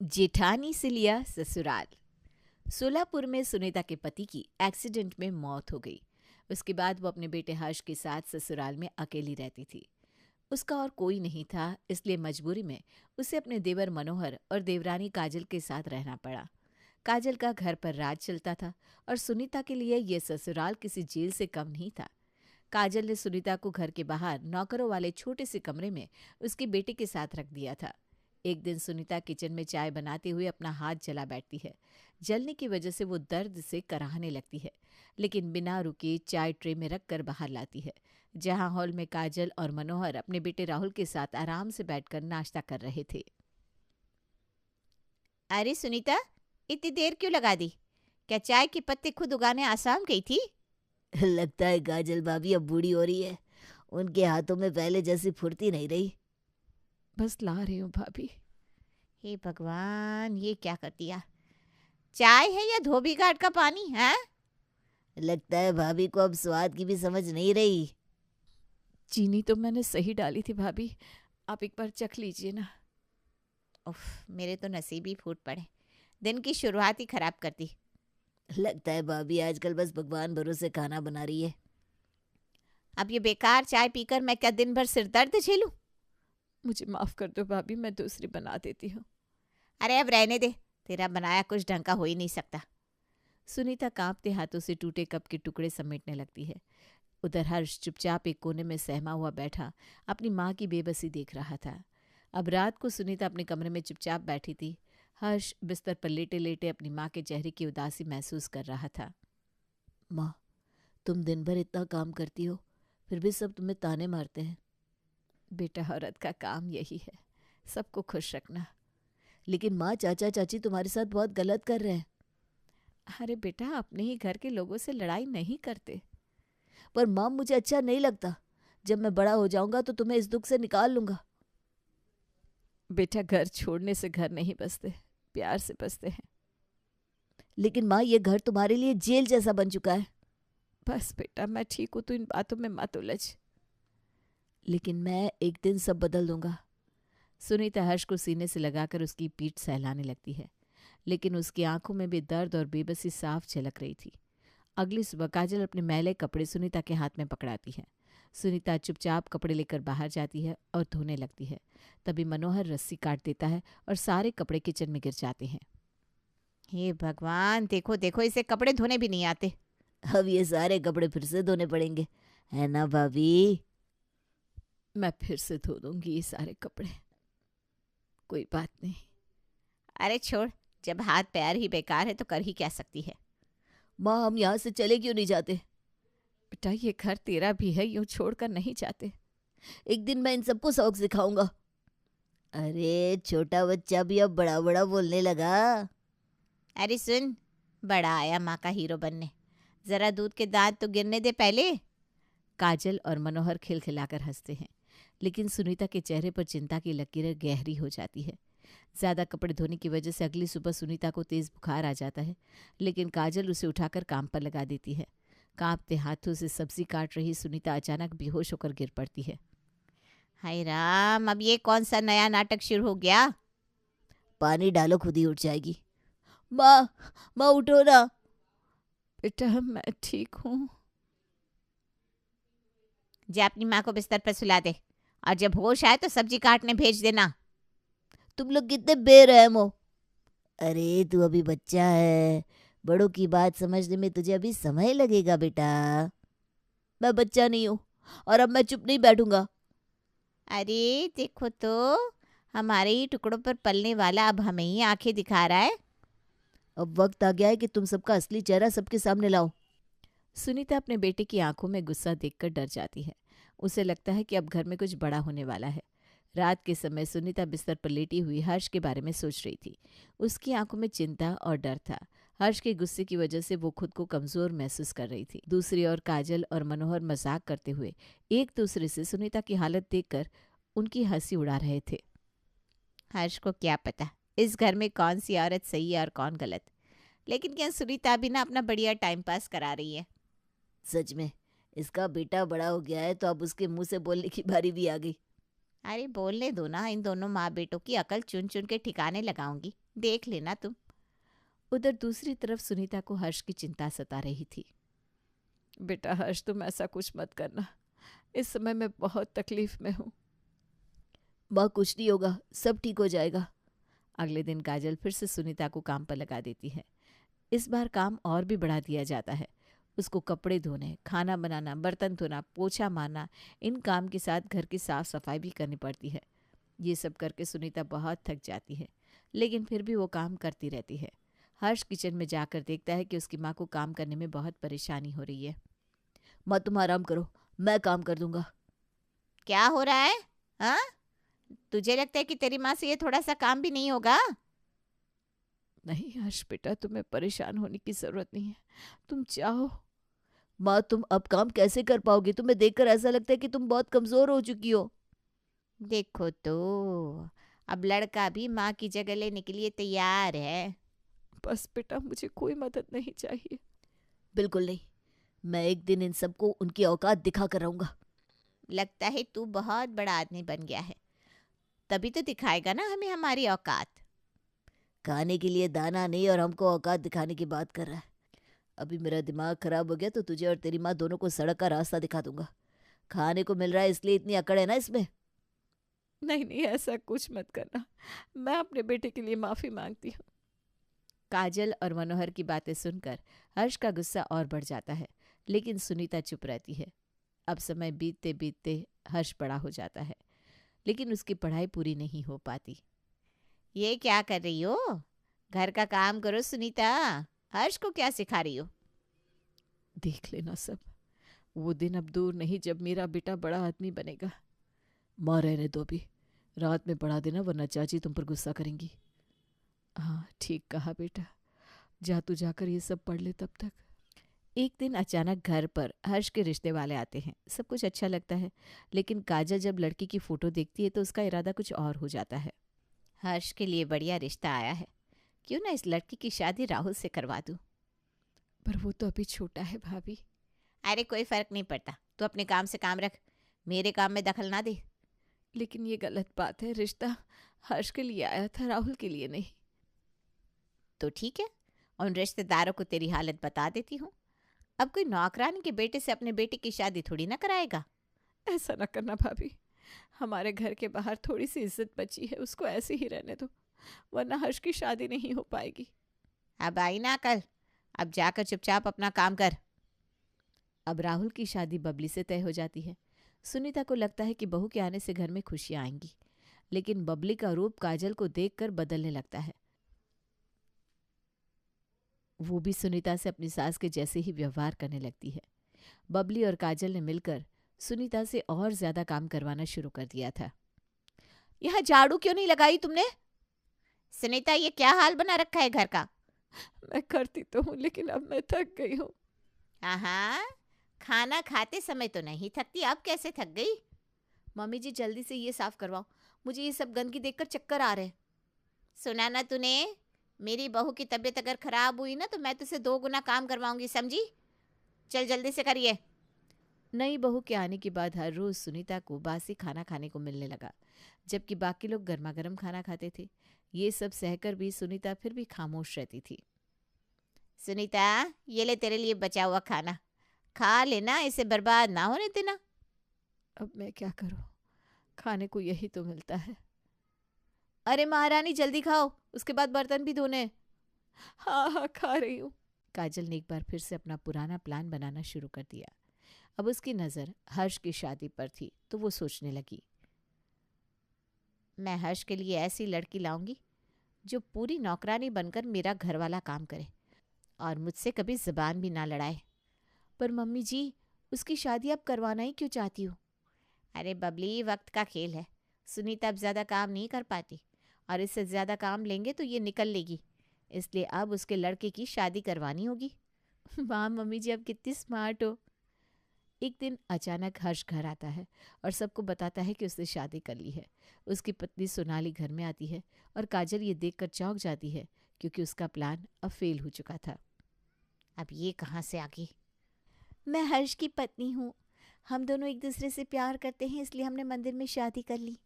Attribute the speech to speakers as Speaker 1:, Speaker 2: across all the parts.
Speaker 1: जेठानी से लिया ससुराल। सोलापुर में सुनीता के पति की एक्सीडेंट में मौत हो गई। उसके बाद वो अपने बेटे हर्ष के साथ ससुराल में अकेली रहती थी। उसका और कोई नहीं था, इसलिए मजबूरी में उसे अपने देवर मनोहर और देवरानी काजल के साथ रहना पड़ा। काजल का घर पर राज चलता था और सुनीता के लिए ये ससुराल किसी जेल से कम नहीं था। काजल ने सुनीता को घर के बाहर नौकरों वाले छोटे से कमरे में उसके बेटे के साथ रख दिया था। एक दिन सुनीता किचन में चाय बनाते हुए अपना हाथ जला बैठती है। जलने की वजह से वो दर्द से कराहने लगती है, लेकिन बिना रुके चाय ट्रे में रख कर बाहर लाती है, जहां हॉल में काजल और मनोहर अपने बेटे राहुल के साथ आराम से बैठकर नाश्ता कर रहे थे। अरे सुनीता, इतनी देर क्यों लगा दी? क्या चाय के पत्ते खुद उगाने आसाम गई थी?
Speaker 2: लगता है काजल भाभी अब बूढ़ी हो रही है। उनके हाथों में पहले जैसी फुर्ती नहीं रही।
Speaker 1: बस ला रही हूँ भाभी। हे भगवान, ये क्या कर दिया? चाय है या धोबी घाट का पानी है?
Speaker 2: लगता है भाभी को अब स्वाद की भी समझ नहीं रही।
Speaker 1: चीनी तो मैंने सही डाली थी भाभी, आप एक बार चख लीजिए ना। उफ, मेरे तो नसीब ही फूट पड़े, दिन की शुरुआत ही खराब कर दी।
Speaker 2: लगता है भाभी आजकल बस भगवान भरोसे खाना बना रही है।
Speaker 1: अब ये बेकार चाय पीकर मैं क्या दिन भर सिर दर्द झेलूं? मुझे माफ कर दो भाभी, मैं दूसरी बना देती हूँ। अरे अब रहने दे, तेरा बनाया कुछ ढंग का हो ही नहीं सकता। सुनीता कांपते हाथों से टूटे कप के टुकड़े समेटने लगती है। उधर हर्ष चुपचाप एक कोने में सहमा हुआ बैठा अपनी माँ की बेबसी देख रहा था। अब रात को सुनीता अपने कमरे में चुपचाप बैठी थी। हर्ष बिस्तर पर लेटे लेटे अपनी माँ के चेहरे की उदासी महसूस कर रहा था।
Speaker 2: माँ, तुम दिन भर इतना काम करती हो, फिर भी सब तुम्हें ताने मारते हैं।
Speaker 1: बेटा, औरत का काम यही है, सबको खुश रखना।
Speaker 2: लेकिन माँ, चाचा चाची तुम्हारे साथ बहुत गलत कर रहे हैं।
Speaker 1: अरे बेटा, अपने ही घर के लोगों से लड़ाई नहीं करते।
Speaker 2: पर माँ, मुझे अच्छा नहीं लगता। जब मैं बड़ा हो जाऊंगा तो तुम्हें इस दुख से निकाल लूंगा।
Speaker 1: बेटा, घर छोड़ने से घर नहीं बसते, प्यार से बसते हैं।
Speaker 2: लेकिन माँ, ये घर तुम्हारे लिए जेल जैसा बन चुका है।
Speaker 1: बस बेटा, मैं ठीक हूँ, तो इन बातों में मत उलझ।
Speaker 2: लेकिन मैं एक दिन सब बदल दूंगा।
Speaker 1: सुनीता हर्ष को सीने से लगाकर उसकी पीठ सहलाने लगती है, लेकिन उसकी आंखों में भी दर्द और बेबसी साफ झलक रही थी। अगली सुबह काजल अपने मैले कपड़े सुनीता के हाथ में पकड़ाती है। सुनीता चुपचाप कपड़े लेकर बाहर जाती है और धोने लगती है। तभी मनोहर रस्सी काट देता है और सारे कपड़े किचन में गिर जाते हैं। हे भगवान, देखो देखो, इसे कपड़े धोने भी नहीं आते।
Speaker 2: अब ये सारे कपड़े फिर से धोने पड़ेंगे, है ना भाभी?
Speaker 1: मैं फिर से धो दूंगी ये सारे कपड़े, कोई बात नहीं। अरे छोड़, जब हाथ पैर ही बेकार है तो कर ही क्या सकती है।
Speaker 2: माँ, हम यहाँ से चले क्यों नहीं जाते?
Speaker 1: बेटा, ये घर तेरा भी है, यूं छोड़कर नहीं जाते।
Speaker 2: एक दिन मैं इन सबको सबक सिखाऊंगा। अरे छोटा बच्चा भी अब बड़ा बड़ा बोलने लगा।
Speaker 1: अरे सुन, बड़ा आया माँ का हीरो बनने, जरा दूध के दांत तो गिरने दे पहले। काजल और मनोहर खिलखिलाकर हंसते हैं, लेकिन सुनीता के चेहरे पर चिंता की लकीरें गहरी हो जाती है। ज्यादा कपड़े धोने की वजह से अगली सुबह सुनीता को तेज बुखार आ जाता है, लेकिन काजल उसे उठाकर काम पर लगा देती है। कांपते हाथों से सब्जी काट रही सुनीता अचानक बेहोश होकर गिर पड़ती है। हाय राम, अब ये कौन सा नया नाटक शुरू हो गया?
Speaker 2: पानी डालो, खुद ही उठ जाएगी। माँ, माँ उठो ना।
Speaker 1: बेटा, मैं ठीक हूँ। जा अपनी माँ को बिस्तर पर सुला दे, और जब होश आए तो सब्जी काटने भेज देना।
Speaker 2: तुम लोग कितने बेरहम हो। अरे तू अभी बच्चा है, बड़ों की बात समझने में तुझे अभी समय लगेगा बेटा। मैं बच्चा नहीं हूँ, और अब मैं चुप नहीं बैठूंगा।
Speaker 1: अरे देखो तो, हमारे ही टुकड़ों पर पलने वाला अब हमें ही आंखें दिखा रहा है।
Speaker 2: अब वक्त आ गया है कि तुम सबका असली चेहरा सबके सामने लाओ।
Speaker 1: सुनीता अपने बेटे की आंखों में गुस्सा देखकर डर जाती है। उसे लगता है कि अब घर में कुछ बड़ा होने वाला है। रात के समय सुनीता बिस्तर पर लेटी हुई हर्ष के बारे में सोच रही थी। उसकी आंखों में चिंता और डर था। हर्ष के गुस्से की वजह से वो खुद को कमजोर महसूस कर रही थी। दूसरी ओर काजल और मनोहर मजाक करते हुए एक दूसरे से सुनीता की हालत देखकर उनकी हंसी उड़ा रहे थे। हर्ष को क्या पता इस घर में कौन सी औरत सही है और कौन गलत, लेकिन क्या सुनीता भी ना अपना बढ़िया टाइम पास करा रही है।
Speaker 2: सच में इसका बेटा बड़ा हो गया है तो अब उसके मुंह से बोलने की बारी भी आ गई।
Speaker 1: अरे बोलने दो ना, इन दोनों माँ बेटों की अकल चुन चुन के ठिकाने लगाऊंगी। देख लेना तुम। उधर दूसरी तरफ सुनीता को हर्ष की चिंता सता रही थी। बेटा हर्ष, तुम ऐसा कुछ मत करना, इस समय मैं बहुत तकलीफ में हूँ।
Speaker 2: माँ कुछ नहीं होगा, सब ठीक हो जाएगा।
Speaker 1: अगले दिन काजल फिर से सुनीता को काम पर लगा देती है। इस बार काम और भी बढ़ा दिया जाता है। उसको कपड़े धोने, खाना बनाना, बर्तन धोना, पोछा मारना, इन काम के साथ घर की साफ सफाई भी करनी पड़ती है। ये सब करके सुनीता बहुत थक जाती है, लेकिन फिर भी वो काम करती रहती है। हर्ष किचन में जाकर देखता है कि उसकी माँ को काम करने में बहुत परेशानी हो रही है।
Speaker 2: माँ तुम आराम करो, मैं काम कर दूंगा।
Speaker 1: क्या हो रहा है? हाँ, तुझे लगता है कि तेरी माँ से ये थोड़ा सा काम भी नहीं होगा? नहीं हर्ष बेटा, तुम्हें परेशान होने की जरूरत नहीं है, तुम चाहो।
Speaker 2: माँ तुम अब काम कैसे कर पाओगी? तुम्हें देखकर ऐसा लगता है कि तुम बहुत कमजोर हो चुकी हो।
Speaker 1: देखो तो, अब लड़का भी माँ की जगह लेने के लिए तैयार है। बस बेटा, मुझे कोई मदद नहीं चाहिए।
Speaker 2: बिल्कुल नहीं, मैं एक दिन इन सबको उनकी औकात दिखा कर रहूंगा।
Speaker 1: लगता है तू बहुत बड़ा आदमी बन गया है, तभी तो दिखाएगा ना हमें हमारी औकात।
Speaker 2: खाने के लिए दाना नहीं और हमको औकात दिखाने की बात कर रहा है। अभी मेरा दिमाग खराब हो गया तो तुझे और तेरी माँ दोनों को सड़क का रास्ता दिखा दूंगा। खाने को मिल रहा है इसलिए इतनी अकड़ है ना इसमें।
Speaker 1: नहीं नहीं, ऐसा कुछ मत करना, मैं अपने बेटे के लिए माफी मांगती हूँ। काजल और मनोहर की बातें सुनकर हर्ष का गुस्सा और बढ़ जाता है, लेकिन सुनीता चुप रहती है। अब समय बीतते बीतते हर्ष बड़ा हो जाता है, लेकिन उसकी पढ़ाई पूरी नहीं हो पाती। ये क्या कर रही हो? घर का काम करो सुनीता, हर्ष को क्या सिखा रही हो? देख लेना सब, वो दिन अब दूर नहीं जब मेरा बेटा बड़ा आदमी बनेगा।
Speaker 2: माँ रहने दो अभी, रात में पढ़ा देना वरना चाची तुम पर गुस्सा करेंगी।
Speaker 1: हाँ ठीक कहा बेटा, जा तू जाकर ये सब पढ़ ले तब तक। एक दिन अचानक घर पर हर्ष के रिश्ते वाले आते हैं। सब कुछ अच्छा लगता है, लेकिन काजल जब लड़की की फोटो देखती है तो उसका इरादा कुछ और हो जाता है। हर्ष के लिए बढ़िया रिश्ता आया है, क्यों ना इस लड़की की शादी राहुल से करवा दूं। पर वो तो अभी छोटा है भाभी। अरे कोई फर्क नहीं पड़ता, तू अपने काम से काम रख, मेरे काम में दखल ना दे। लेकिन ये गलत बात है, रिश्ता हर्ष के लिए आया था, राहुल के लिए नहीं। तो ठीक है, उन रिश्तेदारों को तेरी हालत बता देती हूँ। अब कोई नौकरानी के बेटे से अपने बेटे की शादी थोड़ी ना कराएगा। ऐसा ना करना भाभी, हमारे घर के बाहर थोड़ी सी इज्जत बची है, उसको ऐसे ही रहने दो, वरना हर्ष की शादी नहीं हो पाएगी। अब आई ना कल, अब जाकर चुपचाप अपना काम कर। अब राहुल की शादी बबली से तय हो जाती है। सुनीता को लगता है कि बहू के आने से घर में खुशियां आएंगी, लेकिन बबली का रूप काजल को देखकर बदलने लगता है। वो भी सुनीता से अपनी सास के जैसे ही व्यवहार करने लगती है। बबली और काजल ने मिलकर सुनीता से और ज्यादा काम करवाना शुरू कर दिया था। यहाँ झाड़ू क्यों नहीं लगाई तुमने? सुनीता, ये क्या हाल बना रखा है घर का? मैं करती तो हूँ, लेकिन अब मैं थक गई हूँ। हाँ, खाना खाते समय तो नहीं थकती, अब कैसे थक गई? मम्मी जी जल्दी से ये साफ करवाओ, मुझे ये सब गंदगी देखकर चक्कर आ रहे हैं। सुना ना तूने, मेरी बहू की तबीयत अगर खराब हुई ना तो मैं तुझसे 2 गुना काम करवाऊंगी, समझी? चल जल्दी से करिए। नई बहू के आने के बाद हर रोज सुनीता को बासी खाना खाने को मिलने लगा, जबकि बाकी लोग गर्मा गर्म खाना खाते थे। ये सब सहकर भी सुनीता फिर भी खामोश रहती थी। सुनीता, ये ले तेरे लिए बचा हुआ खाना, खा लेना, इसे बर्बाद ना होने देना। अब मैं क्या करूं, खाने को यही तो मिलता है। अरे महारानी जल्दी खाओ, उसके बाद बर्तन भी धोने। हाँ हाँ खा रही हूँ। काजल ने एक बार फिर से अपना पुराना प्लान बनाना शुरू कर दिया। अब उसकी नज़र हर्ष की शादी पर थी, तो वो सोचने लगी, मैं हर्ष के लिए ऐसी लड़की लाऊंगी जो पूरी नौकरानी बनकर मेरा घर वाला काम करे और मुझसे कभी ज़बान भी ना लड़ाए। पर मम्मी जी, उसकी शादी अब करवाना ही क्यों चाहती हो? अरे बबली, वक्त का खेल है, सुनीता अब ज़्यादा काम नहीं कर पाती और इससे ज़्यादा काम लेंगे तो ये निकल लेगी, इसलिए अब उसके लड़के की शादी करवानी होगी। वाह मम्मी जी, अब कितनी स्मार्ट हो। एक दिन अचानक हर्ष घर आता है और सबको बताता है कि उसने शादी कर ली है। उसकी पत्नी सोनाली घर में आती है और काजल ये देखकर चौंक जाती है, क्योंकि उसका प्लान अब फेल हो चुका था। अब ये कहाँ से आ गई? मैं हर्ष की पत्नी हूँ, हम दोनों एक दूसरे से प्यार करते हैं, इसलिए हमने मंदिर में शादी कर ली।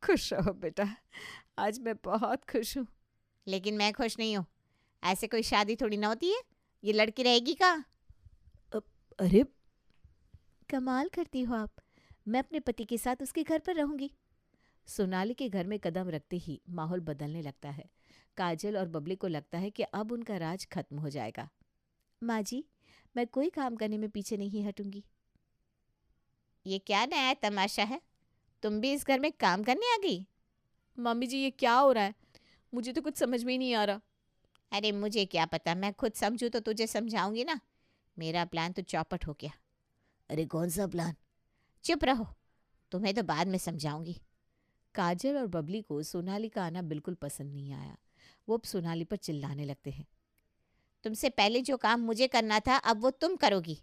Speaker 1: खुश रहो बेटा, आज मैं बहुत खुश हूँ। लेकिन मैं खुश नहीं हूँ। ऐसे कोई शादी थोड़ी ना होती है। ये लड़की रहेगी कहाँ?
Speaker 2: अरे
Speaker 1: कमाल करती हो आप। मैं अपने पति के साथ उसके घर पर रहूंगी। सोनाली के घर में कदम रखते ही माहौल बदलने लगता है। काजल और बबली को लगता है कि अब उनका राज खत्म हो जाएगा। माँ जी, मैं कोई काम करने में पीछे नहीं हटूंगी। ये क्या नया तमाशा है? तुम भी इस घर में काम करने आ गई?
Speaker 2: मम्मी जी, ये क्या हो रहा है? मुझे तो कुछ समझ में ही नहीं आ रहा।
Speaker 1: अरे मुझे क्या पता, मैं खुद समझूं तो तुझे समझाऊंगी ना। मेरा प्लान तो चौपट हो गया।
Speaker 2: अरे कौन सा प्लान?
Speaker 1: चुप रहो, तुम्हें तो बाद में समझाऊंगी। काजल और बबली को सोनाली का आना बिल्कुल पसंद नहीं आया। वो अब सोनाली पर चिल्लाने लगते हैं। तुमसे पहले जो काम मुझे करना था अब वो तुम करोगी।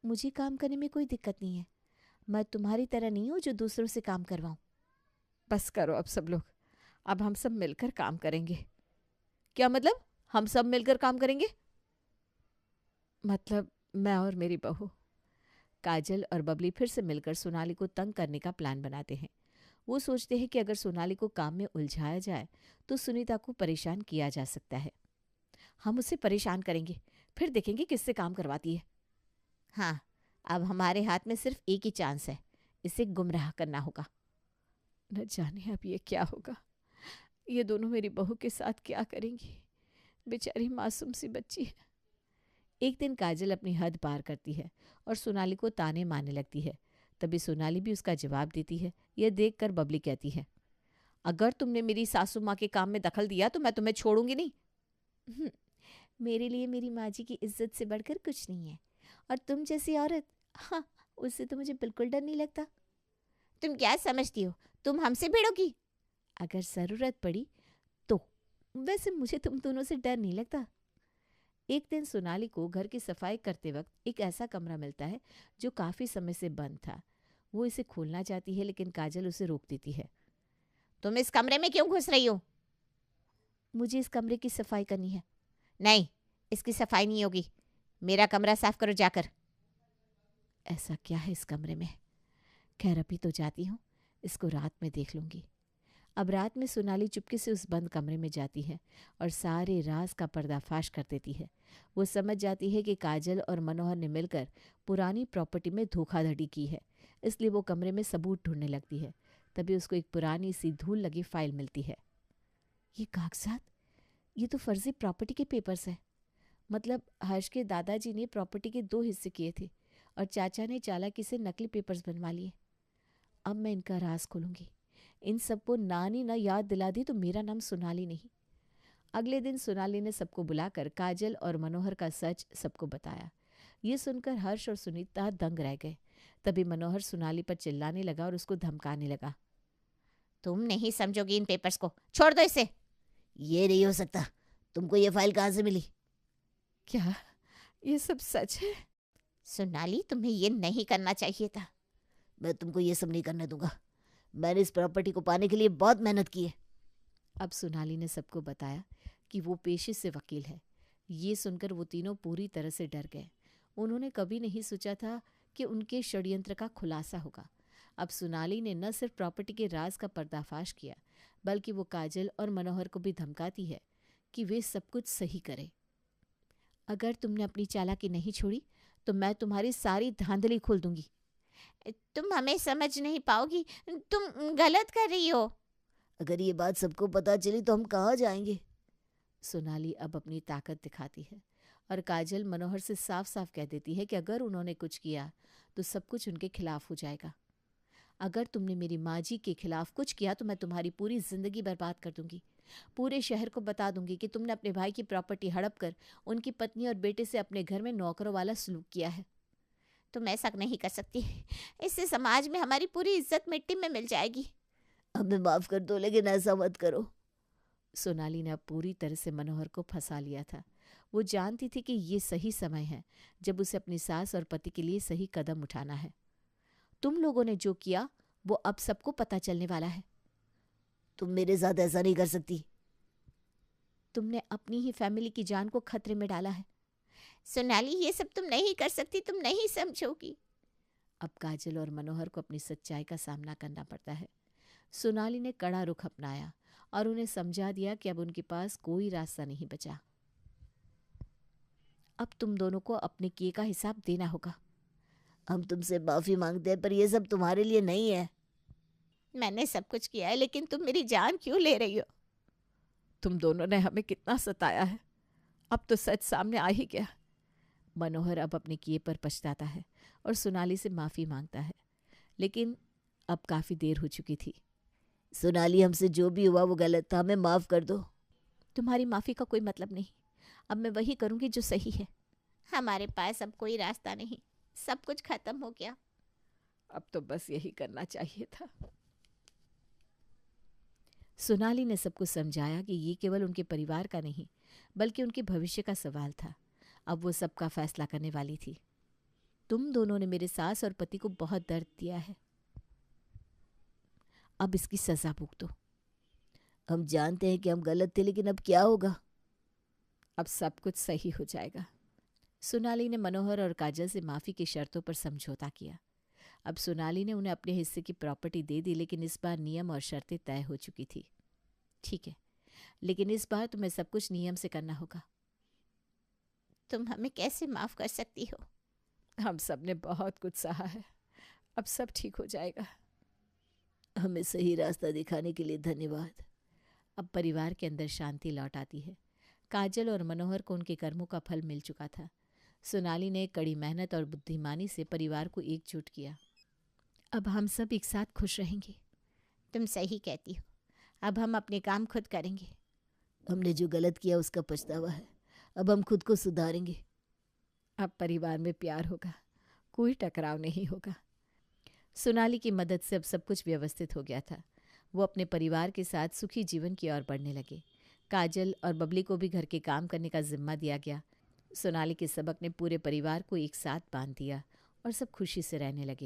Speaker 1: मुझे काम करने में कोई दिक्कत नहीं है। मैं तुम्हारी तरह नहीं हूं जो दूसरों से काम करवाऊं।
Speaker 2: बस करो अब सब लोग। अब हम सब मिलकर काम करेंगे। क्या मतलब? हम सब मिलकर काम करेंगे? मतलब मैं और मेरी बहू।
Speaker 1: काजल और बबली फिर से मिलकर सोनाली को तंग करने का प्लान बनाते हैं। वो सोचते हैं कि अगर सोनाली को काम में उलझाया जाए तो सुनीता को परेशान किया जा सकता है। हम उसे परेशान करेंगे, फिर देखेंगे किससे काम करवाती है। हाँ, अब हमारे हाथ में सिर्फ एक ही चांस है, इसे गुमराह करना होगा।
Speaker 2: न जाने अब ये क्या होगा। ये दोनों मेरी बहू के साथ क्या करेंगी? बेचारी मासूम सी बच्ची है।
Speaker 1: एक दिन काजल अपनी हद पार करती है और सोनाली को ताने मारने लगती है। तभी सोनाली भी उसका जवाब देती है। यह देखकर बबली कहती है, अगर तुमने मेरी सासू माँ के काम में दखल दिया तो मैं तुम्हें छोड़ूंगी नहीं। मेरे लिए मेरी माँ जी की इज्जत से बढ़कर कुछ नहीं है, और तुम जैसी औरत, हाँ, उससे तो मुझे बिल्कुल डर नहीं लगता। तुम क्या समझती हो, तुम हमसे भिड़ोगी? अगर जरूरत पड़ी तो। वैसे मुझे तुम दोनों से डर नहीं लगता। एक दिन सोनाली को घर की सफाई करते वक्त एक ऐसा कमरा मिलता है जो काफी समय से बंद था। वो इसे खोलना चाहती है लेकिन काजल उसे रोक देती है। तुम इस कमरे में क्यों घुस रही हो? मुझे इस कमरे की सफाई करनी है। नहीं, इसकी सफाई नहीं होगी। मेरा कमरा साफ करो जाकर। ऐसा क्या है इस कमरे में? खैर अभी तो जाती हूँ, इसको रात में देख लूंगी। अब रात में सोनाली चुपके से उस बंद कमरे में जाती है और सारे राज का पर्दाफाश कर देती है। वो समझ जाती है कि काजल और मनोहर ने मिलकर पुरानी प्रॉपर्टी में धोखाधड़ी की है, इसलिए वो कमरे में सबूत ढूंढने लगती है। तभी उसको एक पुरानी सी धूल लगी फाइल मिलती है। ये कागजात, ये तो फर्जी प्रॉपर्टी के पेपर्स हैं। मतलब हर्ष के दादाजी ने प्रॉपर्टी के 2 हिस्से किए थे और चाचा ने चालाकी से नकली पेपर्स बनवा लिए। अब मैं इनका राज खोलूंगी। इन सबको नानी न याद दिला दी तो मेरा नाम सोनाली नहीं। अगले दिन सोनाली ने सबको बुलाकर काजल और मनोहर का सच सबको बताया। ये सुनकर हर्ष और सुनीता दंग रह गए। तभी मनोहर सोनाली पर चिल्लाने लगा और उसको धमकाने लगा। तुम नहीं समझोगी इन पेपर्स को, छोड़ दो इसे।
Speaker 2: ये नहीं हो सकता। तुमको ये फाइल कहाँ से मिली?
Speaker 1: क्या ये सब सच है? सोनाली, तुम्हें ये नहीं करना चाहिए था।
Speaker 2: मैं तुमको ये सब नहीं करने दूंगा। मैंने इस प्रॉपर्टी को पाने के लिए बहुत मेहनत की है।
Speaker 1: अब सोनाली ने सबको बताया कि वो पेशे से वकील है। ये सुनकर वो तीनों पूरी तरह से डर गए। उन्होंने कभी नहीं सोचा था कि उनके षड्यंत्र का खुलासा होगा। अब सोनाली ने न सिर्फ प्रॉपर्टी के राज का पर्दाफाश किया, बल्कि वो काजल और मनोहर को भी धमकाती है कि वे सब कुछ सही करें। अगर तुमने अपनी चालाकी नहीं छोड़ी तो मैं तुम्हारी सारी धांधली खोल दूंगी। तुम हमें समझ नहीं पाओगी, तुम गलत कर रही हो।
Speaker 2: अगर ये बात सबको पता चली तो हम कहाँ जाएंगे?
Speaker 1: सोनाली अब अपनी ताकत दिखाती है और काजल मनोहर से साफ साफ कह देती है कि अगर उन्होंने कुछ किया तो सब कुछ उनके खिलाफ हो जाएगा। अगर तुमने मेरी माँ जी के खिलाफ कुछ किया तो मैं तुम्हारी पूरी जिंदगी बर्बाद कर दूंगी। पूरे शहर को बता दूंगी कि तुमने अपने भाई की प्रॉपर्टी हड़प कर उनकी पत्नी और बेटे से अपने घर में नौकरों वाला सलूक किया है। तुम ऐसा नहीं कर सकती, इससे समाज में हमारी पूरी इज्जत मिट्टी में मिल जाएगी।
Speaker 2: हमें माफ कर दो, लेकिन ऐसा मत करो।
Speaker 1: सोनाली ने अब पूरी तरह से मनोहर को फंसा लिया था। वो जानती थी कि ये सही समय है जब उसे अपनी सास और पति के लिए सही कदम उठाना है। तुम लोगों ने जो किया वो अब सबको पता चलने वाला है।
Speaker 2: तुम मेरे साथ ऐसा नहीं कर सकती।
Speaker 1: तुमने अपनी ही फैमिली की जान को खतरे में डाला है। सोनाली, ये सब तुम नहीं कर सकती, तुम नहीं समझोगी। अब काजल और मनोहर को अपनी सच्चाई का सामना करना पड़ता है। सोनाली ने कड़ा रुख अपनाया और उन्हें समझा दिया कि अब उनके पास कोई रास्ता नहीं बचा। अब तुम दोनों को अपने किए का हिसाब देना होगा।
Speaker 2: हम तुमसे माफी मांगते हैं, पर ये सब तुम्हारे लिए नहीं है।
Speaker 1: मैंने सब कुछ किया है, लेकिन तुम मेरी जान क्यों ले रही हो? तुम दोनों ने हमें कितना सताया है, अब तो सच सामने आ ही गया। मनोहर अब अपने किए पर पछताता है और सोनाली से माफ़ी मांगता है, लेकिन अब काफ़ी देर हो चुकी थी।
Speaker 2: सोनाली, हमसे जो भी हुआ वो गलत था, हमें माफ़ कर दो।
Speaker 1: तुम्हारी माफ़ी का कोई मतलब नहीं, अब मैं वही करूँगी जो सही है। हमारे पास अब कोई रास्ता नहीं, सब कुछ खत्म हो गया। अब तो बस यही करना चाहिए था। सोनाली ने सबको समझाया कि ये केवल उनके परिवार का नहीं बल्कि उनके भविष्य का सवाल था। अब वो सबका फैसला करने वाली थी। तुम दोनों ने मेरे सास और पति को बहुत दर्द दिया है, अब इसकी सजा भुगतो।
Speaker 2: हम जानते हैं कि हम गलत थे, लेकिन अब क्या होगा?
Speaker 1: अब सब कुछ सही हो जाएगा। सोनाली ने मनोहर और काजल से माफ़ी की शर्तों पर समझौता किया। अब सोनाली ने उन्हें अपने हिस्से की प्रॉपर्टी दे दी, लेकिन इस बार नियम और शर्तें तय हो चुकी थी। ठीक है, लेकिन इस बार तुम्हें सब कुछ नियम से करना होगा। तुम हमें कैसे माफ़ कर सकती हो? हम सब ने बहुत कुछ सहा है, अब सब ठीक हो जाएगा।
Speaker 2: हमें सही रास्ता दिखाने के लिए धन्यवाद।
Speaker 1: अब परिवार के अंदर शांति लौट आती है। काजल और मनोहर को उनके कर्मों का फल मिल चुका था। सोनाली ने कड़ी मेहनत और बुद्धिमानी से परिवार को एकजुट किया। अब हम सब एक साथ खुश रहेंगे। तुम सही कहती हो, अब हम अपने काम खुद करेंगे।
Speaker 2: हमने जो गलत किया उसका पछतावा है, अब हम खुद को सुधारेंगे।
Speaker 1: अब परिवार में प्यार होगा, कोई टकराव नहीं होगा। सोनाली की मदद से अब सब कुछ व्यवस्थित हो गया था। वो अपने परिवार के साथ सुखी जीवन की ओर बढ़ने लगे। काजल और बबली को भी घर के काम करने का जिम्मा दिया गया। सोनाली के सबक ने पूरे परिवार को एक साथ बांध दिया और सब खुशी से रहने लगे।